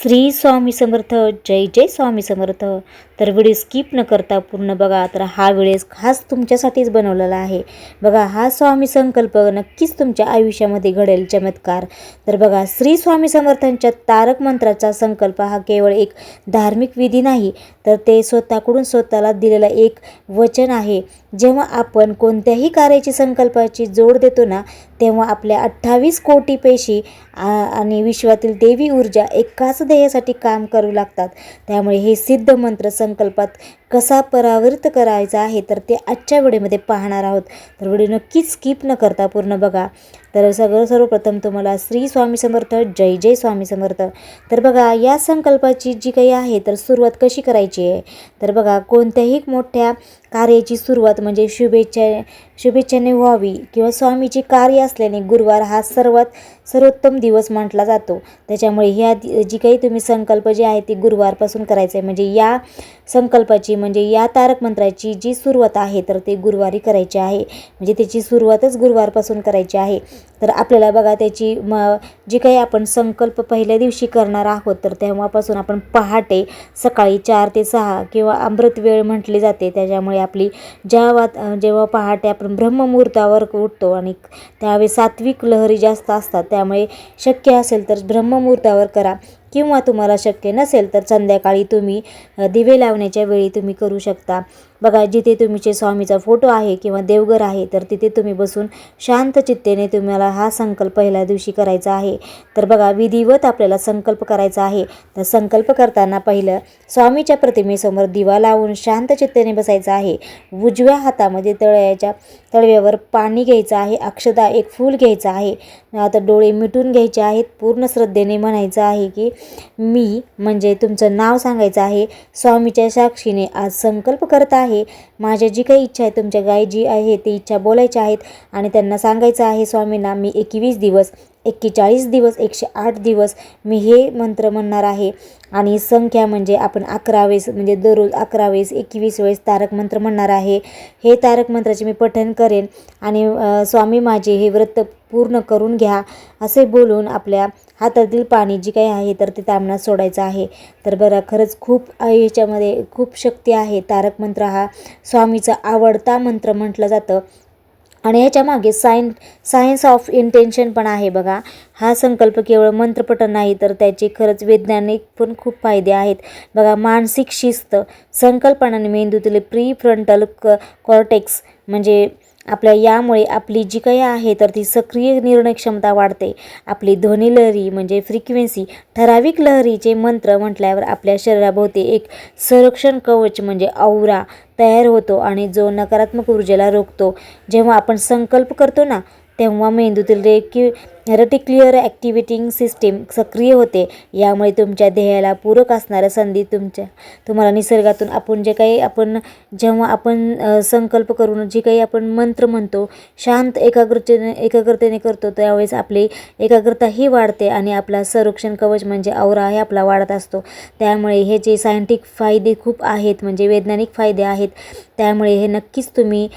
श्री स्वामी समर्थ. जय जय स्वामी समर्थ. तर video skip न करता पूर्ण बघा. तर हा व्हिडिओ खास तुमच्यासाठीच बनवलेला आहे. बघा, हा स्वामी संकल्प नक्कीच तुमच्या आयुष्यामध्ये घडेल चमत्कार. तर बघा, श्री स्वामी समर्थांच्या तारक मंत्राचा संकल्प हा केवळ एक धार्मिक विधी नाही, तर ते स्वतःकडून स्वतःला दिलेला एक वचन आहे. जेव्हा आपण कोणत्याही कार्याची संकल्पाची जोड देतो ना, तेव्हा आपल्या 28 कोटी पेशी आणि विश्वातील देवी ऊर्जा एकाच ध्येयासाठी काम करू लागतात. त्यामुळे हे सिद्ध मंत्र संकल्पात कसा परावर्त करायचा आहे, तर ते आजच्या व्हिडिओमध्ये पाहणार आहोत. तर व्हिडिओ नक्कीच स्किप न करता पूर्ण बघा. तर सर्वप्रथम तुम्हाला श्री स्वामी समर्थ. जय जय स्वामी समर्थ. तर बघा, या संकल्पाची जी काही आहे तर सुरुवात कशी करायची आहे. तर बघा, कोणत्याही मोठ्या कार्याची सुरुवात म्हणजे शुभेच्छाने व्हावी किंवा स्वामीची कार्य असल्याने गुरुवार हा सर्वोत्तम दिवस म्हटला जातो. त्याच्यामुळे ह्या जी काही तुम्ही संकल्प जे आहे ती गुरुवारपासून करायचं आहे. म्हणजे या संकल्पाची म्हणजे या तारक मंत्राची जी सुरुवात आहे तर ते गुरुवारी करायची आहे. म्हणजे त्याची सुरुवातच गुरुवारपासून करायची आहे. तर आपल्याला बघा, त्याची जी काही आपण संकल्प पहिल्या दिवशी करणार आहोत तर तेव्हापासून आपण पहाटे सकाळी 4 ते 6 किंवा अमृत वेळ म्हटली जाते. त्याच्यामुळे आपली जेव्हा पहाटे आपण ब्रह्ममुहूर्तावर उठतो आणि त्यावेळेस सात्विक लहरी जास्त असतात. त्यामुळे शक्य असेल तर ब्रह्ममुहूर्तावर करा किंवा तुम्हाला शक्य नसेल तर संध्याकाळी तुम्ही दिवे लावण्याच्या वेळी तुम्ही करू शकता. बघा, जिथे तुमचे स्वामीचा फोटो आहे किंवा देवघर आहे तर तिथे तुम्ही बसून शांत चित्तेने तुम्हाला हा संकल्प पहिल्या दिवशी करायचा आहे. तर बघा, विधिवत आपल्याला संकल्प करायचा आहे. तर संकल्प करताना पहिलं स्वामीच्या प्रतिमेसमोर दिवा लावून शांत चित्तेने बसायचं आहे. उजव्या हातामध्ये तळव्यावर पाणी घ्यायचं आहे. अक्षता एक फूल घ्यायचं आहे. आता डोळे मिटून घ्यायचे आहेत. पूर्ण श्रद्धेने म्हणायचं आहे की मी म्हणजे तुमचं नाव सांगायचं आहे. स्वामीच्या साक्षीने आज संकल्प करत आहे. माझ्या जी काही इच्छा आहे तुमच्या गाय जी आहे ती इच्छा बोलायच्या आहेत आणि त्यांना सांगायचं आहे स्वामींना मी 21 दिवस 41 दिवस 108 दिवस मी हे मंत्र म्हणणार आहे. आणि संख्या म्हणजे आपण 11 वेळेस म्हणजे दररोज 11 वेळेस 21 वेळेस तारक मंत्र म्हणणार आहे. हे तारक मंत्राचे मी पठण करेन आणि स्वामी माझे हे व्रत पूर्ण करून घ्या असे बोलून आपल्या हातातील पाणी जी काही आहे तर ते तांबण्यात सोडायचं आहे. तर बरं, खरंच खूप ह्याच्यामध्ये खूप शक्ती आहे. तारक मंत्र हा स्वामीचा आवडता मंत्र म्हटलं जातं आणि ह्याच्यामागे सायन्स ऑफ इंटेन्शन पण आहे. बघा, हा संकल्प केवळ मंत्रपठण नाही तर त्याचे खरंच वैज्ञानिक पण खूप फायदे आहेत. बघा, मानसिक शिस्त, संकल्पनाने मेंदूतील प्रीफ्रंटल कॉर्टेक्स म्हणजे यामुळे आपली जी काही आहे तर ती सक्रिय निर्णय क्षमता वाढते. आपली ध्वनिलहरी म्हणजे फ्रिक्वेन्सी, ठराविक लहरीचे मंत्र म्हटल्यावर आपल्या शरीराभोवती एक संरक्षण कवच म्हणजे औरा तयार होतो आणि जो नकारात्मक ऊर्जेला रोखतो. जेव्हा आपण संकल्प करतो ना तेव्हा मेंदूतील रेटिक्युलर ॲक्टिव्हेटिंग सिस्टीम सक्रिय होते. यामुळे तुमच्या ध्येयाला पूरक असणाऱ्या संधी तुम्हाला निसर्गातून जेव्हा आपण संकल्प करून जे काही आपण मंत्र म्हणतो शांत एकाग्रतेने करतो त्यावेळेस आपली एकाग्रताही वाढते आणि आपला संरक्षण कवच म्हणजे औरा हे आपला वाढत असतो. त्यामुळे हे जे सायंटिफिक फायदे खूप आहेत म्हणजे वैज्ञानिक फायदे आहेत. त्यामुळे हे नक्कीच तुम्ही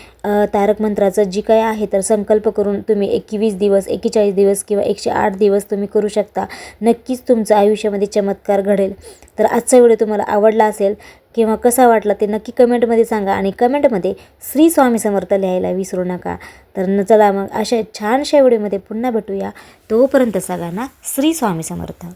तारक मंत्राचं जी काय आहे तर संकल्प करून तुम्ही 21 दिवस 41 दिवस किंवा 108 दिवस तुम्ही करू शकता. नक्कीच तुमच्या आयुष्यामध्ये चमत्कार घडेल. तर आजचा व्हिडिओ तुम्हाला आवडला असेल किंवा कसा वाटला ते नक्की कमेंटमध्ये सांगा आणि कमेंटमध्ये श्री स्वामी समर्थ लिहायला विसरू नका. तर चला मग अशा छानशा व्हिडिओमध्ये पुन्हा भेटूया. तोपर्यंत सगळ्यांना श्री स्वामी समर्थ.